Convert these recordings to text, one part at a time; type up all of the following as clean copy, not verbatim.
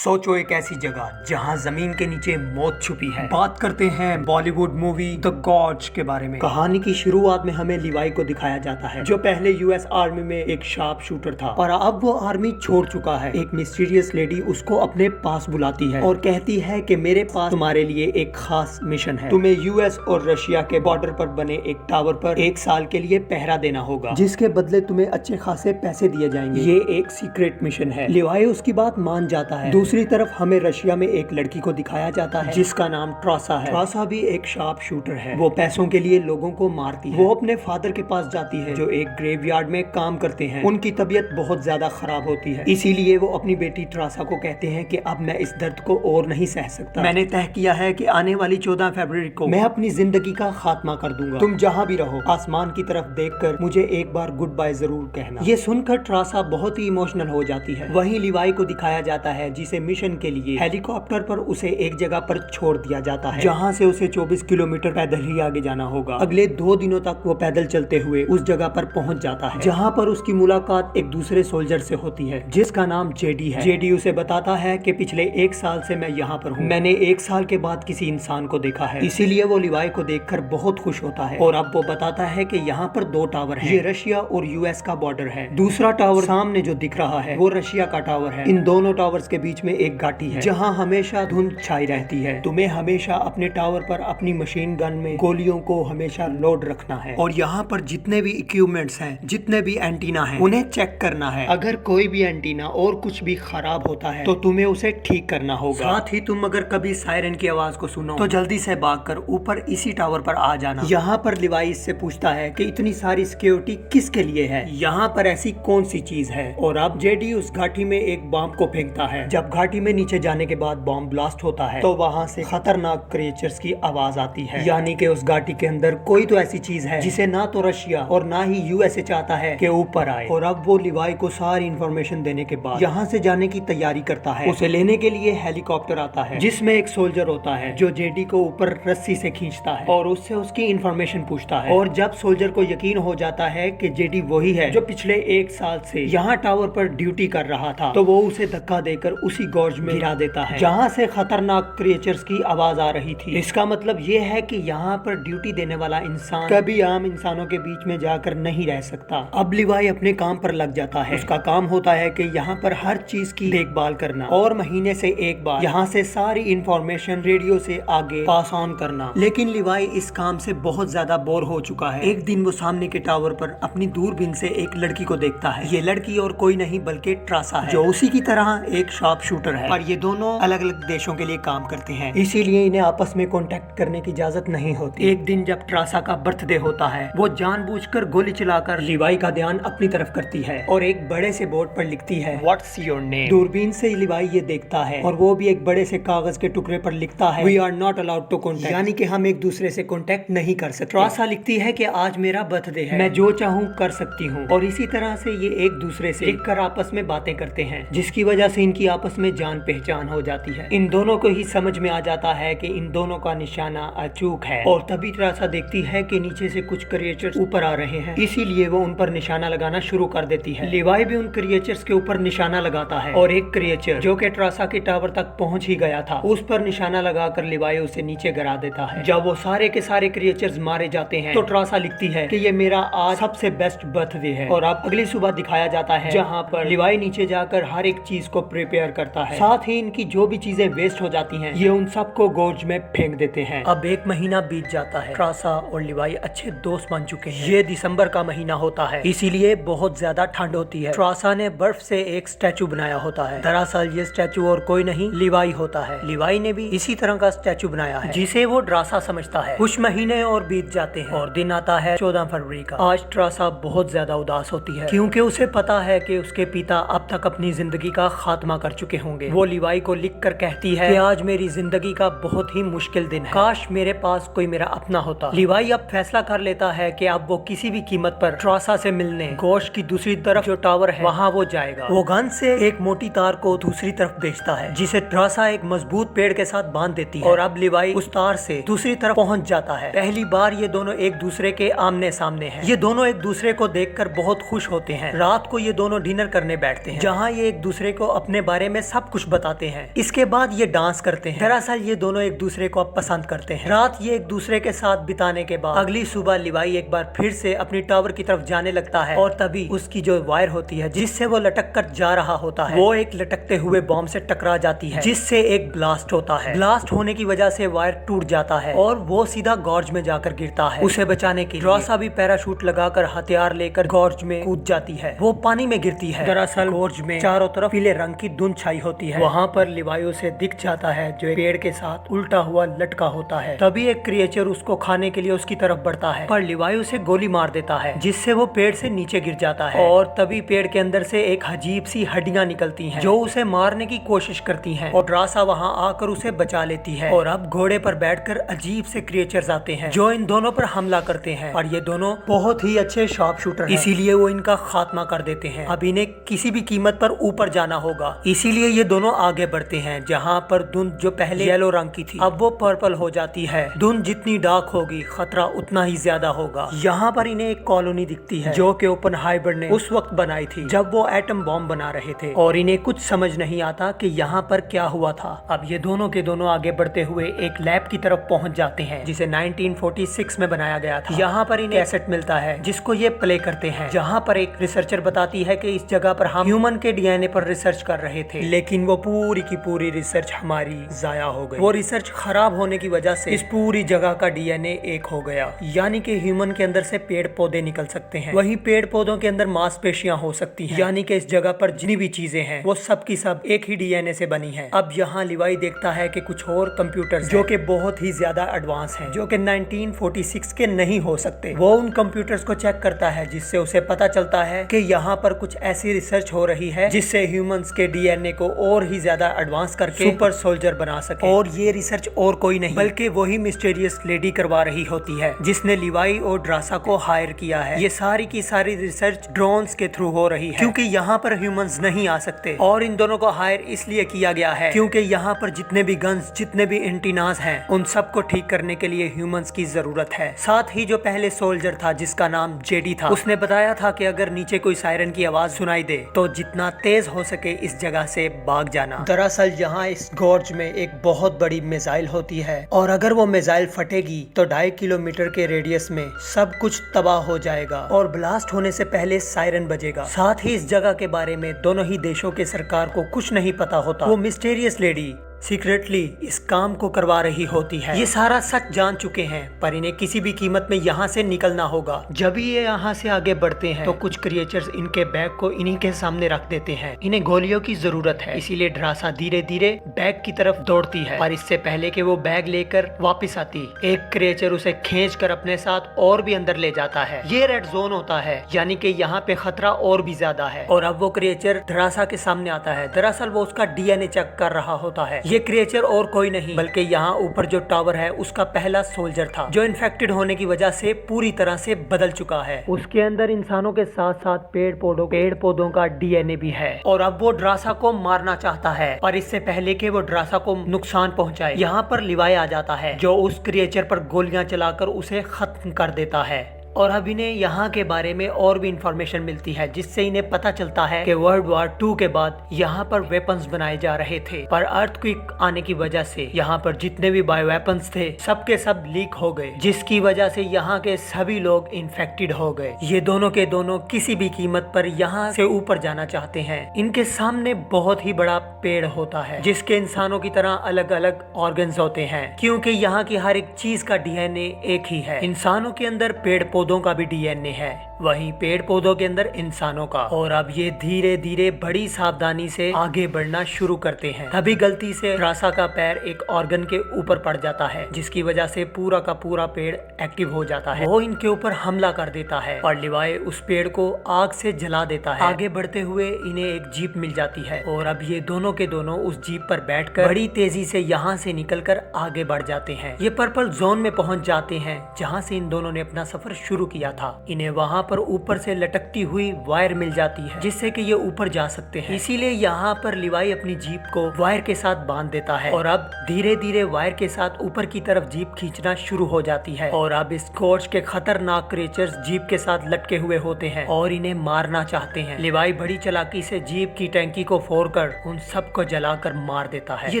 सोचो एक ऐसी जगह जहां जमीन के नीचे मौत छुपी है। बात करते हैं बॉलीवुड मूवी द गॉर्ज के बारे में। कहानी की शुरुआत में हमें लिवाई को दिखाया जाता है, जो पहले यूएस आर्मी में एक शार्प शूटर था, पर अब वो आर्मी छोड़ चुका है। एक मिस्टीरियस लेडी उसको अपने पास बुलाती है और कहती है कि मेरे पास तुम्हारे लिए एक खास मिशन है। तुम्हें यूएस और रशिया के बॉर्डर पर बने एक टावर पर 1 साल के लिए पहरा देना होगा, जिसके बदले तुम्हें अच्छे खासे पैसे दिए जाएंगे। ये एक सीक्रेट मिशन है। लिवाई उसकी बात मान जाता है। दूसरी तरफ हमें रशिया में एक लड़की को दिखाया जाता है जिसका नाम ट्रासा है। ट्रासा भी एक शार्प शूटर है। वो पैसों के लिए लोगों को मारती है। वो अपने फादर के पास जाती है जो एक ग्रेवयार्ड में काम करते हैं। उनकी तबीयत बहुत ज्यादा खराब होती है, इसीलिए वो अपनी बेटी ट्रासा को कहते हैं कि अब मैं इस दर्द को और नहीं सह सकता। मैंने तय किया है कि आने वाली 14 फरवरी को मैं अपनी जिंदगी का खात्मा कर दूंगा। तुम जहाँ भी रहो आसमान की तरफ देखकर मुझे एक बार गुड बाय जरूर कहना। ये सुनकर ट्रासा बहुत ही इमोशनल हो जाती है। वहीं लिवाई को दिखाया जाता है जिसे मिशन के लिए हेलीकॉप्टर पर उसे एक जगह पर छोड़ दिया जाता है, जहां से उसे 24 किलोमीटर पैदल ही आगे जाना होगा। अगले 2 दिनों तक वो पैदल चलते हुए उस जगह पर पहुंच जाता है, जहां पर उसकी मुलाकात एक दूसरे सोल्जर से होती है जिसका नाम जेडी है। जेडी उसे बताता है कि पिछले 1 साल से मैं यहाँ पर हूँ। मैंने 1 साल के बाद किसी इंसान को देखा है, इसीलिए वो लिवाई को देखकर बहुत खुश होता है। और अब वो बताता है कि यहाँ पर 2 टावर हैं। ये रशिया और यूएस का बॉर्डर है। दूसरा टावर सामने जो दिख रहा है वो रशिया का टावर है। इन दोनों टावर्स के बीच में एक घाटी है जहां हमेशा धुंध छाई रहती है। तुम्हें हमेशा अपने टावर पर अपनी मशीन गन में गोलियों को हमेशा लोड रखना है और यहाँ पर जितने भी इक्विपमेंट्स हैं, जितने भी एंटीना हैं, उन्हें चेक करना है। अगर कोई भी एंटीना और कुछ भी खराब होता है तो तुम्हें उसे ठीक करना होगा। साथ ही तुम अगर कभी सायरन की आवाज को सुनो तो जल्दी से भागकर ऊपर इसी टावर पर आ जाना। यहाँ पर लिवाई इससे पूछता है कि इतनी सारी सिक्योरिटी किसके लिए है, यहाँ पर ऐसी कौन सी चीज है। और अब जेडी उस घाटी में एक बम को फेंकता है। जब घाटी में नीचे जाने के बाद बॉम्ब ब्लास्ट होता है तो वहाँ से खतरनाक क्रिएचर्स की आवाज आती है, यानी कि उस घाटी के अंदर कोई तो ऐसी चीज है जिसे ना तो रशिया और ना ही यूएसए चाहता है कि ऊपर आए। और अब वो लिवाई को सारी इंफॉर्मेशन देने के बाद यहाँ से जाने की तैयारी करता है। उसे लेने के लिए हेलीकॉप्टर आता है जिसमें एक सोल्जर होता है जो जेडी को ऊपर रस्सी से खींचता है और उससे उसकी इंफॉर्मेशन पूछता है। और जब सोल्जर को यकीन हो जाता है कि जेडी वही है जो पिछले 1 साल से यहाँ टावर पर ड्यूटी कर रहा था, तो वो उसे धक्का देकर उसी गॉर्ज में गिरा देता है जहाँ से खतरनाक क्रिएचर्स की आवाज आ रही थी। इसका मतलब ये है कि यहाँ पर ड्यूटी देने वाला इंसान कभी आम इंसानों के बीच में जाकर नहीं रह सकता। अब लिवाई अपने काम पर लग जाता है। उसका काम होता है कि यहाँ पर हर चीज की देखभाल करना और महीने से एक बार यहाँ से सारी इंफॉर्मेशन रेडियो से आगे पास ऑन करना। लेकिन लिवाई इस काम से बहुत ज्यादा बोर हो चुका है। एक दिन वो सामने के टावर पर अपनी दूरबीन से एक लड़की को देखता है। ये लड़की और कोई नहीं बल्कि ट्रासा है, जो उसी की तरह एक शार्प शूटर है, पर ये दोनों अलग अलग देशों के लिए काम करते हैं, इसीलिए इन्हें आपस में कांटेक्ट करने की इजाजत नहीं होती। एक दिन जब ट्रासा का बर्थडे होता है, वो जानबूझकर गोली चलाकर लिवाई का ध्यान अपनी तरफ करती है और एक बड़े से बोर्ड पर लिखती है व्हाट्स योर नेम। दूरबीन से लिवाई ये देखता है और वो भी एक बड़े से कागज के टुकड़े पर लिखता है we are not allowed to contact, यानी कि हम एक दूसरे से कॉन्टेक्ट नहीं कर सकते। ट्रासा लिखती है कि आज मेरा बर्थडे है, मैं जो चाहूँ कर सकती हूँ। और इसी तरह से ये एक दूसरे से लिखकर आपस में बातें करते हैं, जिसकी वजह से इनकी आपस में जान पहचान हो जाती है। इन दोनों को ही समझ में आ जाता है कि इन दोनों का निशाना अचूक है। और तभी ट्रासा देखती है कि नीचे से कुछ क्रिएचर्स ऊपर आ रहे हैं, इसीलिए वो उन पर निशाना लगाना शुरू कर देती है। लिवाई भी उन क्रिएचर्स के ऊपर निशाना लगाता है और एक क्रिएचर जो कि ट्रासा के टावर तक पहुंच ही गया था, उस पर निशाना लगाकर लिवाई उसे नीचे गिरा देता है। जब वो सारे के सारे क्रिएचर्स मारे जाते हैं तो ट्रासा लिखती है कि ये मेरा आज सबसे बेस्ट बर्थडे है। और अब अगली सुबह दिखाया जाता है जहाँ पर लिवाई नीचे जाकर हर एक चीज को प्रिपेयर करता है। साथ ही इनकी जो भी चीजें वेस्ट हो जाती हैं, ये उन सबको गोर्ज में फेंक देते हैं। अब 1 महीना बीत जाता है। ट्रासा और लिवाई अच्छे दोस्त बन चुके हैं। ये दिसंबर का महीना होता है, इसीलिए बहुत ज्यादा ठंड होती है। ट्रासा ने बर्फ से एक स्टैचू बनाया होता है। दरअसल ये स्टैचू और कोई नहीं लिवाई होता है। लिवाई ने भी इसी तरह का स्टैचू बनाया है जिसे वो ट्रासा समझता है। कुछ महीने और बीत जाते हैं और दिन आता है 14 फरवरी का। आज ट्रासा बहुत ज्यादा उदास होती है क्योंकि उसे पता है कि उसके पिता अब तक अपनी जिंदगी का खात्मा कर चुके होंगे। वो लिवाई को लिखकर कहती है कि आज मेरी जिंदगी का बहुत ही मुश्किल दिन है, काश मेरे पास कोई मेरा अपना होता। लिवाई अब फैसला कर लेता है कि अब वो किसी भी कीमत पर ट्रासा से मिलने गोश की दूसरी तरफ जो टावर है वहाँ वो जाएगा। वो गन से एक मोटी तार को दूसरी तरफ भेजता है जिसे ट्रासा एक मजबूत पेड़ के साथ बांध देती है। और अब लिवाई उस तार से दूसरी तरफ पहुँच जाता है। पहली बार ये दोनों एक दूसरे के आमने सामने हैं। ये दोनों एक दूसरे को देखकर बहुत खुश होते हैं। रात को ये दोनों डिनर करने बैठते हैं जहाँ ये एक दूसरे को अपने बारे में सब कुछ बताते हैं। इसके बाद ये डांस करते हैं। दरअसल ये दोनों एक दूसरे को अब पसंद करते हैं। रात ये एक दूसरे के साथ बिताने के बाद अगली सुबह लिवाई एक बार फिर से अपनी टावर की तरफ जाने लगता है और तभी उसकी जो वायर होती है जिससे वो लटक कर जा रहा होता है वो एक लटकते हुए बॉम्ब से टकरा जाती है, जिससे एक ब्लास्ट होता है। ब्लास्ट होने की वजह से वायर टूट जाता है और वो सीधा गॉर्ज में जाकर गिरता है। उसे बचाने के लिए ड्रासा भी पैराशूट लगाकर हथियार लेकर गॉर्ज में कूद जाती है। वो पानी में गिरती है। दरअसल गॉर्ज में चारों तरफ पीले रंग की धुंध छाई होती है। वहाँ पर लिवाई उसे दिख जाता है जो एक पेड़ के साथ उल्टा हुआ लटका होता है। तभी एक क्रिएचर उसको खाने के लिए उसकी तरफ बढ़ता है, पर लिवाई उसे गोली मार देता है जिससे वो पेड़ से नीचे गिर जाता है। और तभी पेड़ के अंदर से एक अजीब सी हड्डियां निकलती हैं जो उसे मारने की कोशिश करती हैं और ड्रासा वहां आकर उसे बचा लेती है। और अब घोड़े पर बैठकर अजीब से क्रिएचर्स आते हैं जो इन दोनों पर हमला करते हैं। और ये दोनों बहुत ही अच्छे शार्प शूटर हैं, इसीलिए वो इनका खात्मा कर देते हैं। अब इन्हें किसी भी कीमत पर ऊपर जाना होगा, इसीलिए ये दोनों आगे बढ़ते हैं। जहाँ पर धुंध जो पहले येलो रंग की थी अब वो पर्पल हो जाती है। धुंध जितनी डार्क होगी खतरा उतना ही ज्यादा होगा। यहाँ पर इन्हें एक कॉलोनी दिखती है जो कि ओपेनहाइमर ने उस वक्त बनाई थी जब वो एटम बॉम्ब बना रहे थे, और इन्हें कुछ समझ नहीं आता कि यहाँ पर क्या हुआ था। अब ये दोनों के दोनों आगे बढ़ते हुए एक लैब की तरफ पहुंच जाते हैं जिसे 1946 में बनाया गया था। यहाँ पर इन्हें कैसेट मिलता है जिसको ये प्ले करते हैं, जहाँ पर एक रिसर्चर बताती है कि इस जगह पर हम ह्यूमन के डीएनए पर रिसर्च कर रहे थे, लेकिन वो पूरी की पूरी रिसर्च हमारी जाया हो गई। वो रिसर्च खराब होने की वजह से इस पूरी जगह का डीएनए एक हो गया, यानी कि ह्यूमन के अंदर से पेड़ पौधे निकल सकते हैं, वहीं पेड़ पौधों के अंदर मांसपेशियां हो सकती हैं, यानी कि इस जगह पर जितनी भी चीजें हैं वो सब की सब एक ही डीएनए से बनी हैं। अब यहाँ लिवाई देखता है कि कुछ और कंप्यूटर्स जो कि बहुत ही ज्यादा एडवांस हैं, जो कि 1946 के नहीं हो सकते। वो उन कंप्यूटर्स को चेक करता है जिससे उसे पता चलता है कि यहाँ पर कुछ ऐसी रिसर्च हो रही है जिससे ह्यूमंस के डीएनए को और ही ज्यादा एडवांस करके सुपर सोल्जर बना सके। और ये रिसर्च और कोई नहीं बल्कि वही मिस्टीरियस लेडी करवा रही होती है जिसने लिवाई और ड्रासा को हायर किया है। ये सारी की सारी रिसर्च ड्रोन्स के थ्रू हो रही है क्योंकि यहाँ पर ह्यूमंस नहीं आ सकते, और इन दोनों को हायर इसलिए किया गया है क्योंकि यहाँ पर जितने भी गन्स जितने भी एंटीनास हैं उन सबको ठीक करने के लिए ह्यूमंस की जरूरत है। साथ ही जो पहले सोल्जर था जिसका नाम जेडी था उसने बताया था कि अगर नीचे कोई सायरन की आवाज सुनाई दे तो जितना तेज हो सके इस जगह से भाग जाना। दरअसल यहाँ इस गॉर्ज में एक बहुत बड़ी मिसाइल होती है और अगर वो मिसाइल फटेगी तो 2.5 किलोमीटर के रेडियस में सब कुछ तबाह हो जाएगा और ब्लास्ट होने से पहले सायरन बजेगा। साथ ही इस जगह के बारे में दोनों ही देशों के सरकार को कुछ नहीं पता होता। वो मिस्टीरियस लेडी सीक्रेटली इस काम को करवा रही होती है। ये सारा सच जान चुके हैं पर इन्हें किसी भी कीमत में यहाँ से निकलना होगा। जब ये यहाँ से आगे बढ़ते हैं तो कुछ क्रिएचर्स इनके बैग को इन्हीं के सामने रख देते हैं। इन्हें गोलियों की जरूरत है, इसीलिए ड्रासा धीरे धीरे बैग की तरफ दौड़ती है, पर इससे पहले कि वो बैग लेकर वापस आती एक क्रिएचर उसे खींच कर अपने साथ और भी अंदर ले जाता है। ये रेड जोन होता है, यानी कि यहाँ पे खतरा और भी ज्यादा है। और अब वो क्रिएचर ड्रासा के सामने आता है। दरअसल वो उसका डीएनए चेक कर रहा होता है। ये क्रिएचर और कोई नहीं बल्कि यहाँ ऊपर जो टावर है उसका पहला सोल्जर था जो इन्फेक्टेड होने की वजह से पूरी तरह से बदल चुका है। उसके अंदर इंसानों के साथ साथ पेड़ पौधों का डीएनए भी है। और अब वो ड्रासा को मारना चाहता है, पर इससे पहले कि वो ड्रासा को नुकसान पहुंचाए यहाँ पर लिवाई आ जाता है जो उस क्रिएचर पर गोलियां चलाकर उसे खत्म कर देता है। और अब इन्हें यहाँ के बारे में और भी इंफॉर्मेशन मिलती है जिससे इन्हें पता चलता है कि वर्ल्ड वॉर 2 के बाद यहाँ पर वेपन्स बनाए जा रहे थे, पर अर्थक्वेक आने की वजह से यहाँ पर जितने भी बायो वेपन्स थे सबके सब लीक हो गए, जिसकी वजह से यहाँ के सभी लोग इन्फेक्टेड हो गए। ये दोनों के दोनों किसी भी कीमत पर यहाँ से ऊपर जाना चाहते हैं। इनके सामने बहुत ही बड़ा पेड़ होता है जिसके इंसानों की तरह अलग अलग ऑर्गन्स होते हैं क्योंकि यहाँ की हर एक चीज का डीएनए एक ही है। इंसानों के अंदर पेड़ पौधों का भी डीएनए है, वहीं पेड़ पौधों के अंदर इंसानों का। और अब ये धीरे धीरे बड़ी सावधानी से आगे बढ़ना शुरू करते हैं। तभी गलती से ड्रासा का पैर एक ऑर्गन के ऊपर पड़ जाता है जिसकी वजह से पूरा का पूरा पेड़ एक्टिव हो जाता है। वो इनके ऊपर हमला कर देता है और लिवाई उस पेड़ को आग से जला देता है। आगे बढ़ते हुए इन्हें एक जीप मिल जाती है और अब ये दोनों के दोनों उस जीप पर बैठकर बड़ी तेजी से यहाँ से निकलकर आगे बढ़ जाते हैं। ये पर्पल जोन में पहुंच जाते हैं जहाँ से इन दोनों ने अपना सफर शुरू किया था। इन्हें वहाँ पर ऊपर से लटकती हुई वायर मिल जाती है जिससे कि ये ऊपर जा सकते हैं। इसीलिए यहाँ पर लिवाई अपनी जीप को वायर के साथ बांध देता है और अब धीरे धीरे वायर के साथ ऊपर की तरफ जीप खींचना शुरू हो जाती है। और अब इस गॉर्ज के खतरनाक क्रिएचर्स जीप के साथ लटके हुए होते हैं और इन्हें मारना चाहते हैं। लिवाई बड़ी चालाकी से जीप की टैंकी को फोड़कर उन सबको जलाकर मार देता है। ये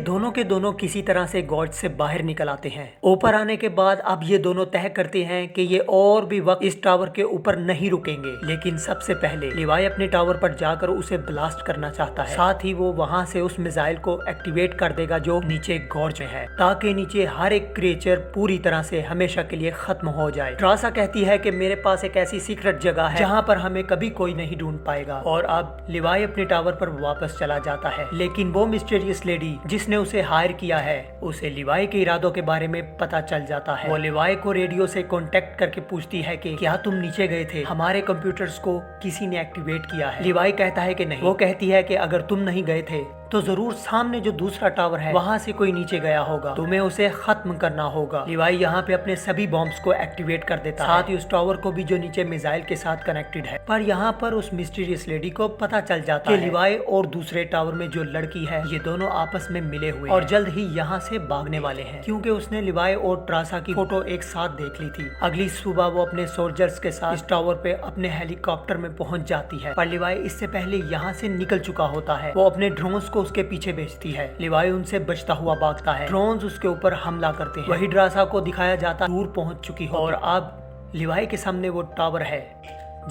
दोनों के दोनों किसी तरह से गॉर्ज से बाहर निकल आते हैं। ऊपर आने के बाद अब ये दोनों तय करते हैं कि ये और भी वक्त इस टावर के ऊपर नहीं रुकेंगे, लेकिन सबसे पहले लिवाई अपने टावर पर जाकर उसे ब्लास्ट करना चाहता है। साथ ही वो वहाँ से उस मिसाइल को एक्टिवेट कर देगा जो नीचे गॉर्ज में है, ताकि नीचे हर एक क्रिएचर पूरी तरह से हमेशा के लिए खत्म हो जाए। ट्रासा कहती है कि मेरे पास एक ऐसी सीक्रेट जगह है जहाँ पर हमें कभी कोई नहीं ढूंढ पाएगा। और अब लिवाई अपने टावर पर वापस चला जाता है, लेकिन वो मिस्टीरियस लेडी जिसने उसे हायर किया है उसे लिवाई के इरादों के बारे में पता चल जाता है। वो लिवाई को रेडियो से कांटेक्ट करके पूछती है कि क्या तुम नीचे गए थे? हमारे कंप्यूटर्स को किसी ने एक्टिवेट किया है। लिवाई कहता है कि नहीं। वो कहती है कि अगर तुम नहीं गए थे तो जरूर सामने जो दूसरा टावर है वहाँ से कोई नीचे गया होगा, तुम्हें उसे खत्म करना होगा। लिवाई यहाँ पे अपने सभी बॉम्ब्स को एक्टिवेट कर देता है, साथ ही उस टावर को भी जो नीचे मिसाइल के साथ कनेक्टेड है। पर यहाँ पर उस मिस्टीरियस लेडी को पता चल जाता है कि लिवाई और दूसरे टावर में जो लड़की है ये दोनों आपस में मिले हुए और जल्द ही यहाँ से भागने वाले हैं, क्योंकि उसने लिवाई और ट्रासा की फोटो एक साथ देख ली थी। अगली सुबह वो अपने सोल्जर्स के साथ इस टावर पे अपने हेलीकॉप्टर में पहुंच जाती है, पर लिवाई इससे पहले यहाँ से निकल चुका होता है। वो अपने ड्रोन्स उसके पीछे भेजती है। लिवाई उनसे बचता हुआ भागता है। ड्रोन्स उसके ऊपर हमला करते हैं। वही ड्रासा को दिखाया जाता दूर पहुंच चुकी हो और अब लिवाई के सामने वो टावर है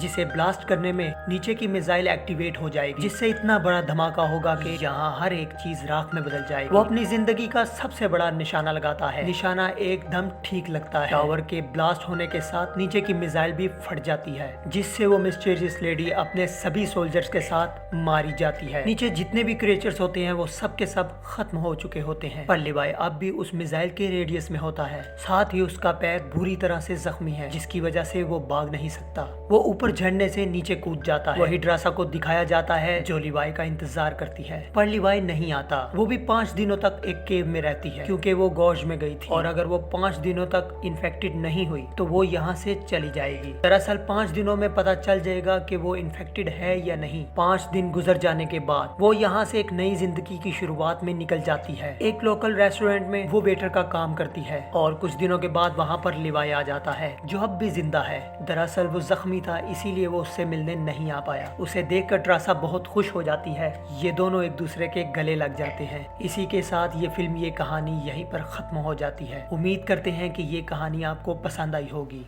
जिसे ब्लास्ट करने में नीचे की मिसाइल एक्टिवेट हो जाएगी, जिससे इतना बड़ा धमाका होगा कि यहाँ हर एक चीज राख में बदल जाएगी। वो अपनी जिंदगी का सबसे बड़ा निशाना लगाता है। निशाना एकदम ठीक लगता है। टावर के ब्लास्ट होने के साथ नीचे की मिसाइल भी फट जाती है, जिससे वो मिस्टीरियस लेडी अपने सभी सोल्जर्स के साथ मारी जाती है। नीचे जितने भी क्रिएचर्स होते हैं वो सब के सब खत्म हो चुके होते हैं, पर लिवाई अब भी उस मिसाइल के रेडियस में होता है। साथ ही उसका पैर बुरी तरह से जख्मी है, जिसकी वजह से वो भाग नहीं सकता। वो ऊपर झड़ने से नीचे कूद जाता है। वही ड्रासा को दिखाया जाता है जो लिवाई का इंतजार करती है, पर लिवाई नहीं आता। वो भी 5 दिनों तक एक केव में रहती है, क्योंकि वो गॉर्ज में गई थी और अगर वो 5 दिनों तक इन्फेक्टेड नहीं हुई तो वो यहाँ से चली जाएगी। दरअसल 5 दिनों में पता चल जाएगा कि वो इन्फेक्टेड है या नहीं। 5 दिन गुजर जाने के बाद वो यहाँ से एक नई जिंदगी की शुरुआत में निकल जाती है। एक लोकल रेस्टोरेंट में वो वेटर का काम करती है और कुछ दिनों के बाद वहाँ पर लिवाई आ जाता है, जो अब भी जिंदा है। दरअसल वो जख्मी था, इसीलिए वो उससे मिलने नहीं आ पाया। उसे देखकर ट्रासा बहुत खुश हो जाती है। ये दोनों एक दूसरे के गले लग जाते हैं। इसी के साथ ये फिल्म, ये कहानी यहीं पर खत्म हो जाती है। उम्मीद करते हैं कि ये कहानी आपको पसंद आई होगी।